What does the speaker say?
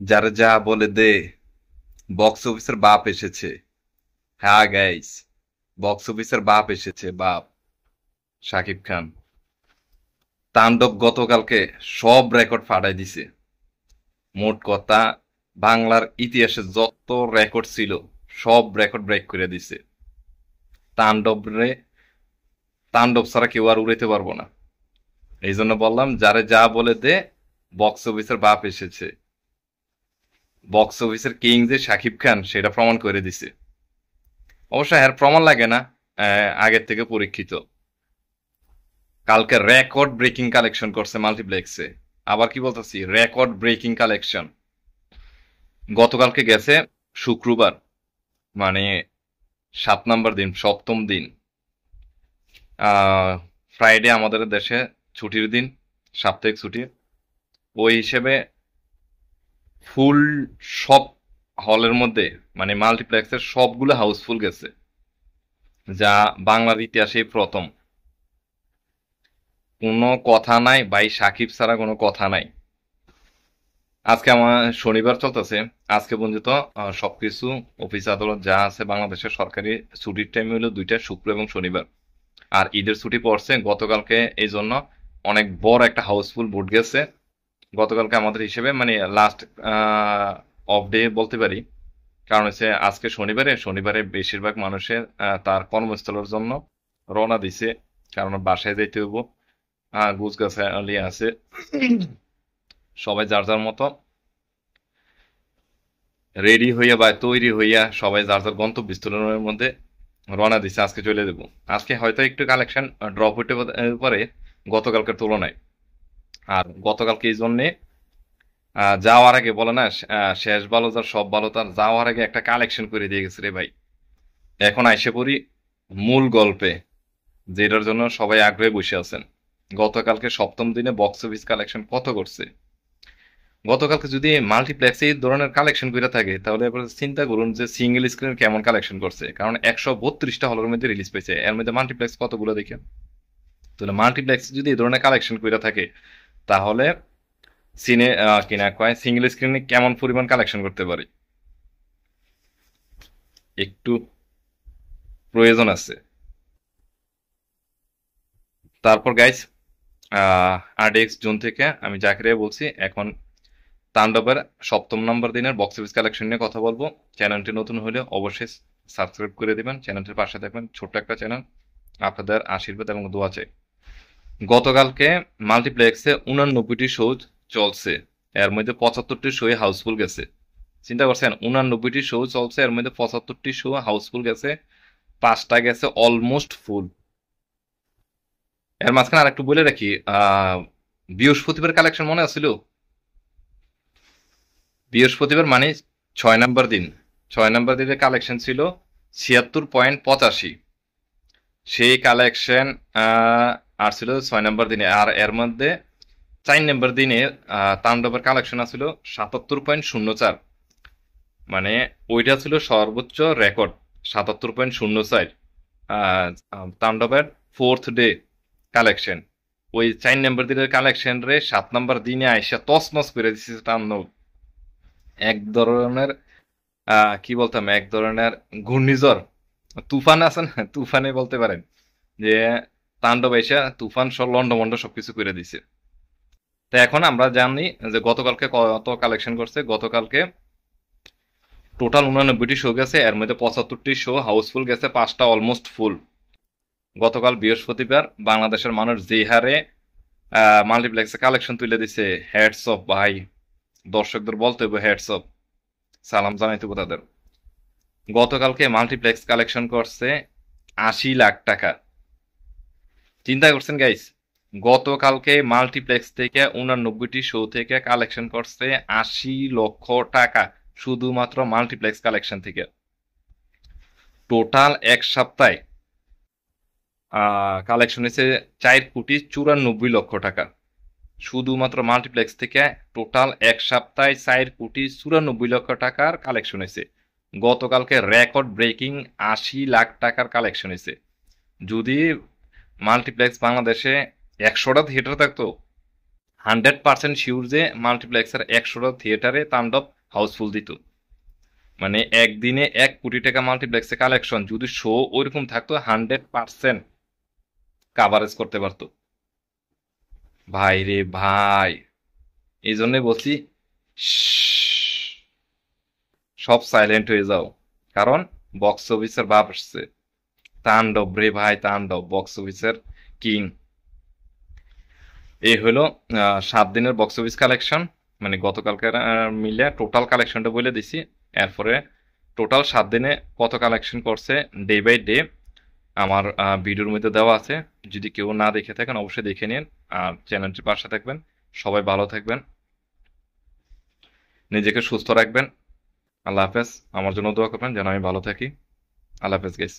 যারা যা বলে দে, বক্স অফিসের বাপ এসেছে। হ্যাঁ গাইস, বক্স অফিসের বাপ এসেছে, বাপ শাকিব খান। তাণ্ডব গতকালকে সব রেকর্ড ফাটাই দিছে। মোট কথা, বাংলার ইতিহাসে যত রেকর্ড ছিল সব রেকর্ড ব্রেক করে দিছে। তাণ্ডব রে, তাণ্ডব ছাড়া কেউ আর উড়াইতে পারবো না। এই জন্য বললাম, যারা যা বলে দে, বক্স অফিসের বাপ এসেছে। বক্স অফিসের কিং যে শাকিব খান, সেটা প্রমাণ করে দিছে। অবশ্য এর প্রমাণ লাগে না, আগের থেকে পরীক্ষিত। কালকে রেকর্ড ব্রেকিং কালেকশন করছে মাল্টিপ্লেক্সে। আবার কি বলতেছি, রেকর্ড ব্রেকিং কালেকশন। গতকালকে গেছে শুক্রবার, মানে 7 নম্বর দিন, সপ্তম দিন। ফ্রাইডে আমাদের দেশে ছুটির দিন, সাপ্তাহিক ছুটি। ওই হিসেবে ফুল সব হলের মধ্যে, মানে মাল্টিপ্লেক্সের সবগুলো হাউসফুল গেছে, যা বাংলার ইতিহাসে প্রথম। কোনো কথা নাই ভাই, সাকিব ছাড়া কোনো কথা নাই। আজকে আমার শনিবার চলতেছে। আজকে পর্যন্ত সবকিছু অফিস আদালত যা আছে বাংলাদেশের সরকারি ছুটির টাইম হলো দুইটা, শুক্র এবং শনিবার। আর ঈদের ছুটি পড়ছে গতকালকে, এই জন্য অনেক বড় একটা হাউসফুল বোর্ড গেছে গতকালকে আমাদের হিসেবে, মানে লাস্ট অফ ডে বলতে পারি। কারণ হচ্ছে আজকে শনিবারে, শনিবারে বেশিরভাগ মানুষের তার কর্মস্থলের জন্য রওনা দিছে, কারণ বাসায় যাইতে হইব। গুছ গাছালি আছে, সবাই যার যার মতো রেডি হইয়া বা তৈরি হইয়া সবাই যার যার গন্তব্যস্থলের মধ্যে রওনা দিছে। আজকে চলে দেবো। আজকে হয়তো একটু কালেকশন ড্রপ হইতে পারে গতকালকের তুলনায়। আর গতকালকে এই জন্যে যাওয়ার আগে বলে না, শেষ ভালো যার সব ভালো তার, যাওয়ার আগে একটা কালেকশন করে দিয়ে গেছে রে ভাই। এখন আইসে পড়ি মূল গল্পে, যেটার জন্য সবাই আগ্রহে বসে আছেন। গতকালকে সপ্তম দিনে বক্স অফিস কালেকশন কত করছে। গতকালকে যদি মাল্টিপ্লেক্স এই ধরনের কালেকশন করে থাকে, তাহলে এবার চিন্তা করুন যে সিঙ্গেল স্ক্রিন কেমন কালেকশন করছে। কারণ 132টা হলের মধ্যে রিলিজ পেয়েছে, এর মধ্যে মাল্টিপ্লেক্স কতগুলো দেখেন। তাহলে মাল্টিপ্লেক্স যদি এই ধরনের কালেকশন করে থাকে, তাহলে সিনে কিনা কয় সিঙ্গেল স্ক্রিনে কেমন পরিমাণ কালেকশন করতে পারে, একটু প্রয়োজন আছে। তারপর গাইস, আরডিএক্স জোন থেকে আমি জাকিরিয়া বলছি। এখন তাণ্ডবের সপ্তম নম্বর দিনের বক্স অফিস কালেকশন নিয়ে কথা বলবো। চ্যানেলটি নতুন হলে অবশ্যই সাবস্ক্রাইব করে দিবেন, চ্যানেলটির পাশে থাকবেন। ছোট্ট একটা চ্যানেল, আপনাদের আশীর্বাদ এবং দোয়া চাই। গতকালকে মাল্টিপ্লেক্সে 89টি শো চলছে, এর মধ্যে 75টি শো হাউসফুল গেছে। চিন্তা করছেন, 89টি শো চলছে, এর মধ্যে 75টি শো হাউসফুল গেছে, 5টা গেছে অলমোস্ট ফুল। এর মাঝখানে আরেকটু বলে রাখি, বৃহস্পতিবার কালেকশন মনে আছিল? বৃহস্পতিবার মানে 6 নম্বর দিন। 6 নম্বর দিনের কালেকশন ছিল 76.85। সেই কালেকশন আর ছিল 6 নম্বর দিনে। আর এর মধ্যে 4 নম্বর দিনে তাণ্ডবের কালেকশন আছিল 77.04। মানে ওইটা ছিল সর্বোচ্চ রেকর্ড, 77.04। তাণ্ডবের ফোর্থ ডে কালেকশন। ওই 4 নম্বর দিনের কালেকশন রে 7 নম্বর দিনে আইসা তছনছ করে দিচ্ছে তাণ্ডব। এক ধরনের কি বলতাম, এক ধরনের ঘূর্ণিঝড়, তুফান আছে না, তুফানে বলতে পারেন যে তাণ্ডব এসে তুফান সব লন্ডমন্ড সবকিছু করে দিছে। তো এখন আমরা জানি যে গতকালকে কত কালেকশন করছে। গতকালকে টোটাল 89টি শো গেছে, এর মধ্যে 75টি শো হাউসফুল গেছে, 5টা অলমোস্ট ফুল। গতকাল বৃহস্পতিবার বাংলাদেশের মানুষ যে হারে মাল্টিপ্লেক্সে কালেকশন তুলে দিছে, হ্যাটস অফ ভাই। দর্শকদের বলতে হবে হ্যাটস অফ, সালাম জানাইতে হবে তাদের। গতকালকে মাল্টিপ্লেক্স কালেকশন করছে 80 লাখ টাকা। চিন্তা করছেন গাইস, গতকালকে মাল্টিপ্লেক্স থেকে 89টি শো থেকে কালেকশন করছে 80 লক্ষ টাকা, শুধুমাত্র মাল্টিপ্লেক্স কালেকশন থেকে। টোটাল এক সপ্তাহে কালেকশন হয়েছে 4,94,00,000 টাকা, শুধুমাত্র মাল্টিপ্লেক্স থেকে। টোটাল এক সপ্তাহে 4,94,00,000 টাকার কালেকশন হয়েছে। গতকালকে রেকর্ড ব্রেকিং 80 লাখ টাকার কালেকশন হয়েছে। যদি মাল্টিপ্লেক্স বাংলাদেশে 100টা থিয়েটার থাকতো, 100% শিওর যে মাল্টিপ্লেক্সের 100টা থিয়েটারে তাণ্ডব হাউসফুল দিত। মানে একদিনে 1 কোটি টাকা মাল্টিপ্লেক্সে কালেকশন যদি শো ওইরকম থাকতো 100% কাভারেজ করতে পারতো। ভাই রে ভাই, এই জন্য বলছি সব সাইলেন্ট হয়ে যাও, কারণ বক্স অফিসের বাপ আসছে। তাণ্ডব রে ভাই, তাণ্ডব বক্স অফিসের কিং। এই হলো 7 দিনের বক্স অফিস কালেকশন, মানে গতকালকার মিলে টোটাল কালেকশনটা বলে দিছি। এরপরে টোটাল 7 দিনে কত কালেকশন করছে ডে বাই ডে আমার ভিডিওর মধ্যে দেওয়া আছে। যদি কেউ না দেখে থাকেন অবশ্যই দেখে নিন, আর চ্যানেলটির পাশে থাকবেন। সবাই ভালো থাকবেন, নিজেকে সুস্থ রাখবেন। আল্লাহ হাফেজ। আমার জন্য দোয়া করবেন যেন আমি ভালো থাকি। আল্লাহ হাফেজ গাইস।